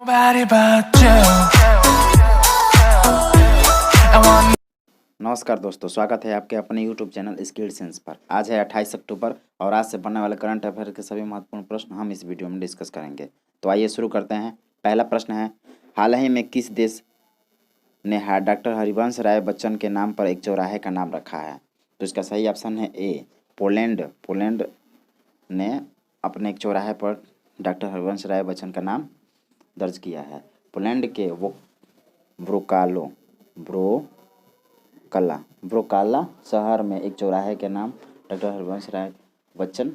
Nobody but you. I want नमस्कार दोस्तों, स्वागत है आपके अपने YouTube चैनल स्किल्ड सेंस पर। आज है 28 अक्टूबर और आज से बनने वाले करंट अफेयर के सभी महत्वपूर्ण प्रश्न हम इस वीडियो में डिस्कस करेंगे। तो आइए शुरू करते हैं। पहला प्रश्न है, हाल ही में किस देश ने डॉक्टर हरिवंश राय बच्चन के नाम पर एक चौराहे का नाम रखा है? तो इसका सही ऑप्शन है ए, पोलैंड। पोलैंड ने अपने एक चौराहे पर डॉक्टर हरिवंश राय बच्चन का नाम दर्ज किया है। पोलैंड के ब्रोकाला शहर में एक चौराहे के नाम डॉक्टर हरिवंश राय बच्चन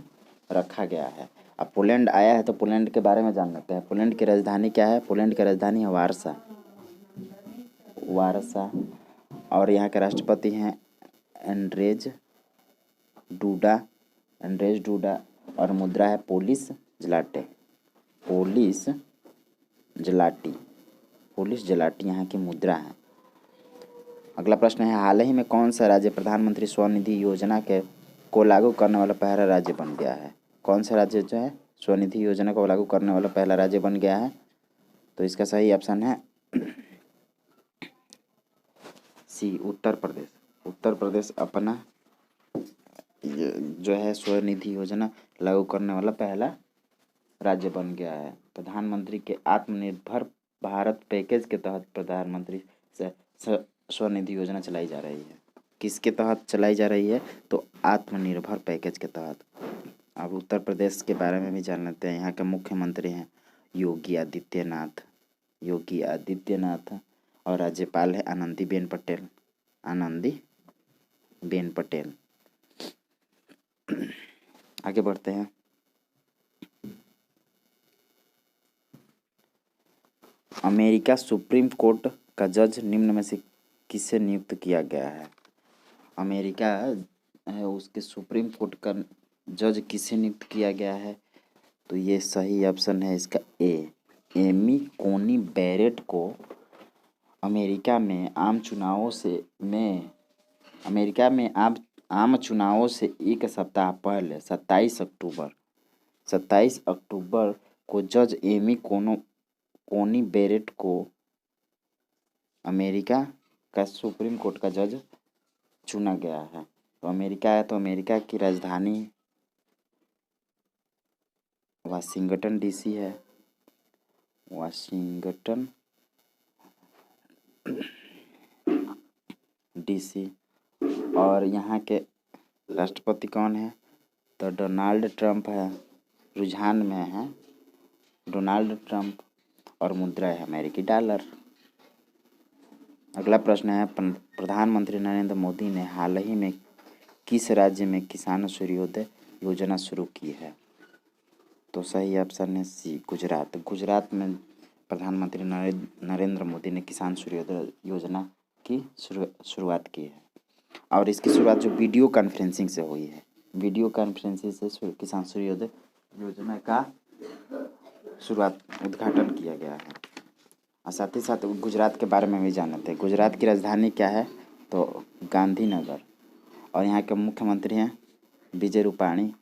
रखा गया है। अब पोलैंड आया है तो पोलैंड के बारे में जान लेते हैं। पोलैंड की राजधानी क्या है? पोलैंड की राजधानी है वारसा और यहाँ के राष्ट्रपति हैं एंड्रेज डूडा और मुद्रा है पोलिश जलाटी यहाँ की मुद्रा है। अगला प्रश्न है, हाल ही में कौन सा राज्य प्रधानमंत्री स्वनिधि योजना को लागू करने वाला पहला राज्य बन गया है? कौन सा राज्य जो है स्वनिधि योजना को लागू करने वाला पहला राज्य बन गया है? तो इसका सही ऑप्शन है सी, उत्तर प्रदेश। उत्तर प्रदेश अपना जो है स्वनिधि योजना लागू करने वाला पहला राज्य बन गया है। प्रधानमंत्री के आत्मनिर्भर भारत पैकेज के तहत प्रधानमंत्री से स्वनिधि योजना चलाई जा रही है। किसके तहत चलाई जा रही है? तो आत्मनिर्भर पैकेज के तहत। अब उत्तर प्रदेश के बारे में भी जान लेते हैं। यहाँ के मुख्यमंत्री हैं योगी आदित्यनाथ और राज्यपाल है आनंदीबेन पटेल। आगे बढ़ते हैं। अमेरिका सुप्रीम कोर्ट का जज निम्न में से किसे नियुक्त किया गया है? अमेरिका है उसके सुप्रीम कोर्ट का जज किसे नियुक्त किया गया है? तो ये सही ऑप्शन है इसका ए, एमी कोनी बैरेट को अमेरिका में आम चुनावों से एक सप्ताह पहले 27 अक्टूबर को जज एमी कोनी बैरेट को अमेरिका का सुप्रीम कोर्ट का जज चुना गया है। तो अमेरिका है तो अमेरिका की राजधानी वाशिंगटन डीसी है। वाशिंगटन डीसी और यहाँ के राष्ट्रपति कौन है? तो डोनाल्ड ट्रंप है। रुझान में है डोनाल्ड ट्रंप और मुद्रा है अमेरिकी डॉलर। अगला प्रश्न है, प्रधानमंत्री नरेंद्र मोदी ने हाल ही में किस राज्य में किसान सूर्योदय योजना शुरू की है? तो सही ऑप्शन है सी, गुजरात। गुजरात में प्रधानमंत्री नरेंद्र मोदी ने किसान सूर्योदय योजना की शुरुआत की है और इसकी शुरुआत जो वीडियो कॉन्फ्रेंसिंग से हुई है। वीडियो कॉन्फ्रेंसिंग से किसान सूर्योदय योजना का उद्घाटन किया गया है। और साथ ही साथ गुजरात के बारे में भी जानते हैं। गुजरात की राजधानी क्या है? तो गांधीनगर और यहाँ के मुख्यमंत्री हैं विजय रूपाणी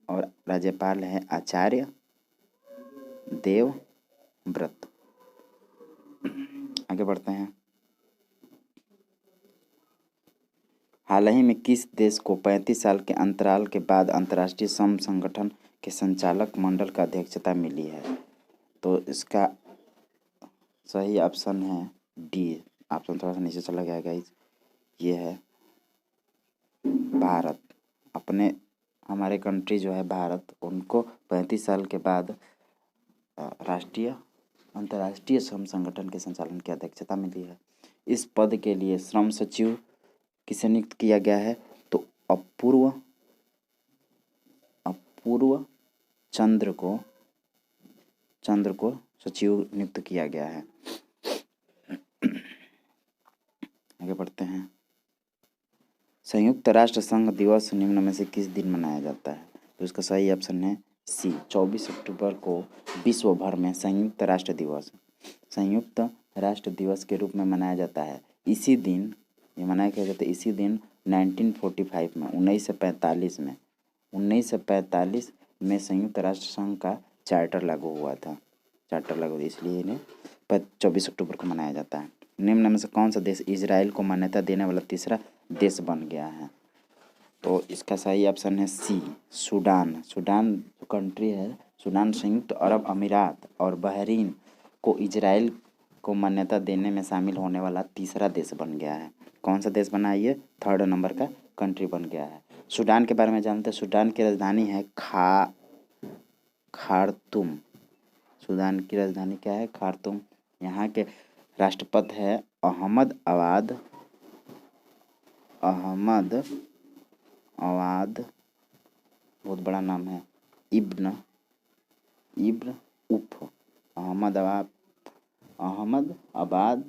और राज्यपाल हैं आचार्य देवव्रत। आगे बढ़ते हैं। हाल ही में किस देश को 35 साल के अंतराल के बाद अंतर्राष्ट्रीय श्रम संगठन के संचालक मंडल का अध्यक्षता मिली है? तो इसका सही ऑप्शन है डी। ऑप्शन थोड़ा सा नीचे चला गया गाइस। ये है भारत। हमारे कंट्री जो है भारत, उनको 35 साल के बाद अंतर्राष्ट्रीय श्रम संगठन के संचालन की अध्यक्षता मिली है। इस पद के लिए श्रम सचिव किसे नियुक्त किया गया है? तो अपूर्व चंद्र को सचिव नियुक्त किया गया है। आगे बढ़ते हैं। संयुक्त राष्ट्र संघ दिवस निम्न में से किस दिन मनाया जाता है? तो इसका सही ऑप्शन है सी, 24 अक्टूबर को विश्व भर में संयुक्त राष्ट्र दिवस के रूप में मनाया जाता है। इसी दिन ये मनाया गया जाता है। इसी दिन 1945 में 1945 में संयुक्त राष्ट्र संघ का चार्टर लागू हुआ था। चार्टर लागू, इसलिए इन्हें 24 अक्टूबर को मनाया जाता है। निम्न में से कौन सा देश इजराइल को मान्यता देने वाला तीसरा देश बन गया है? तो इसका सही ऑप्शन है सी, सूडान। सूडान जो कंट्री है, सूडान संयुक्त अरब अमीरात और बहरीन को इजराइल को मान्यता देने में शामिल होने वाला तीसरा देश बन गया है। कौन सा देश बना है ये? 3rd नंबर का कंट्री बन गया है। सूडान के बारे में जानते हैं। सूडान की राजधानी है खार्तूम। सूडान की राजधानी क्या है? खार्तूम। यहाँ के राष्ट्रपति है अहमद अवाद, बहुत बड़ा नाम है, इब्न उफ, अहमद अबाद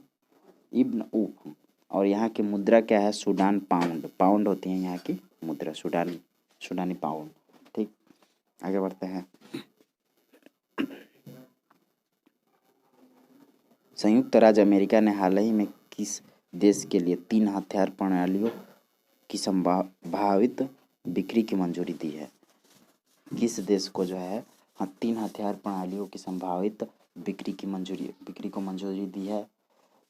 इब्न उफ। और यहाँ की मुद्रा क्या है? सूडान पाउंड होती है यहाँ की मुद्रा, सूडानी पाउंड। ठीक, आगे बढ़ते हैं। संयुक्त राज्य अमेरिका ने हाल ही में किस देश के लिए 3 हथियार प्रणालियों की संभावित बिक्री की मंजूरी दी है? किस देश को जो है 3 हथियार प्रणालियों की संभावित बिक्री को मंजूरी दी है?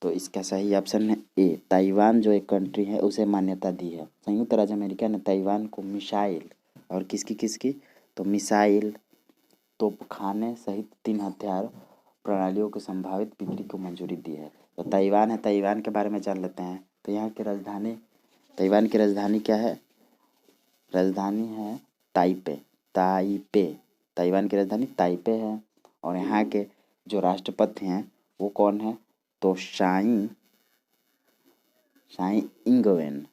तो इसका सही ऑप्शन है ए, ताइवान जो एक कंट्री है उसे मान्यता दी है। संयुक्त राज्य अमेरिका ने ताइवान को मिसाइल और किसकी तो मिसाइल, तोपखाने सहित 3 हथियार प्रणालियों की संभावित बिक्री को मंजूरी दी है। तो ताइवान है, ताइवान के बारे में जान लेते हैं। तो यहाँ की राजधानी, ताइवान की राजधानी क्या है? राजधानी है ताइपे। ताइवान की राजधानी ताइपे है। और यहाँ के जो राष्ट्रपति हैं वो कौन है? तो शाई इंग-वेन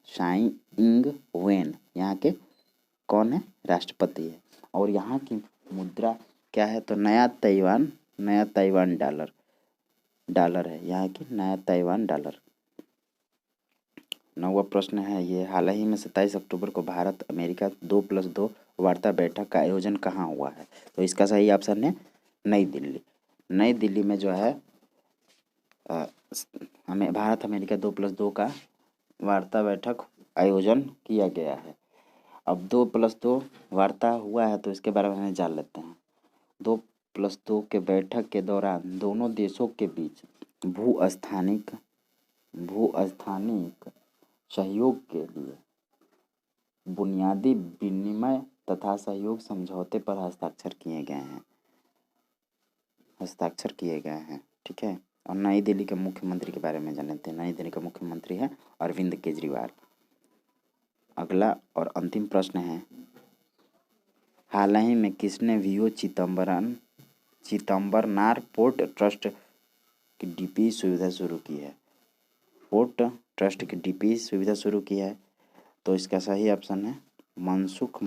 यहाँ के कौन है? राष्ट्रपति है। और यहाँ की मुद्रा क्या है? तो नया ताइवान डॉलर है यहाँ की, नया ताइवान डॉलर। 9वां प्रश्न है ये, हाल ही में 27 अक्टूबर को भारत अमेरिका 2+2 वार्ता बैठक का आयोजन कहाँ हुआ है? तो इसका सही ऑप्शन है नई दिल्ली। नई दिल्ली में जो है हमें भारत अमेरिका 2+2 का वार्ता बैठक आयोजन किया गया है। अब 2+2 वार्ता हुआ है तो इसके बारे में हमें जान लेते हैं। 2+2 के बैठक के दौरान दोनों देशों के बीच भू-स्थानिक सहयोग के लिए बुनियादी विनिमय तथा सहयोग समझौते पर हस्ताक्षर किए गए हैं। ठीक है। और नई दिल्ली के मुख्यमंत्री के बारे में जान लेते हैं। नई दिल्ली का मुख्यमंत्री है अरविंद केजरीवाल। अगला और अंतिम प्रश्न है, हाल ही में किसने वीओ चिदम्बरनार पोर्ट ट्रस्ट की डीपी सुविधा शुरू की है? पोर्ट ट्रस्ट की डीपी सुविधा शुरू की है। तो इसका सही ऑप्शन है मनसुख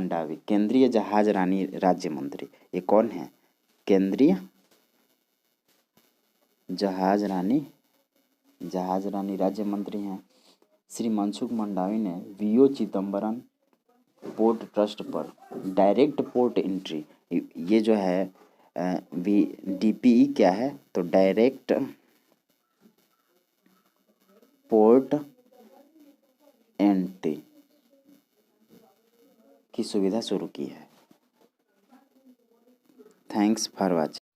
मंडावी, केंद्रीय जहाजरानी राज्य मंत्री। ये कौन है? केंद्रीय जहाजरानी राज्य मंत्री हैं श्री मनसुख मंडावी ने वीओ चिदम्बरम पोर्ट ट्रस्ट पर डायरेक्ट पोर्ट एंट्री, ये जो है डीपीई क्या है? तो डायरेक्ट पोर्ट एंट्री की सुविधा शुरू की है। Thanks for watching.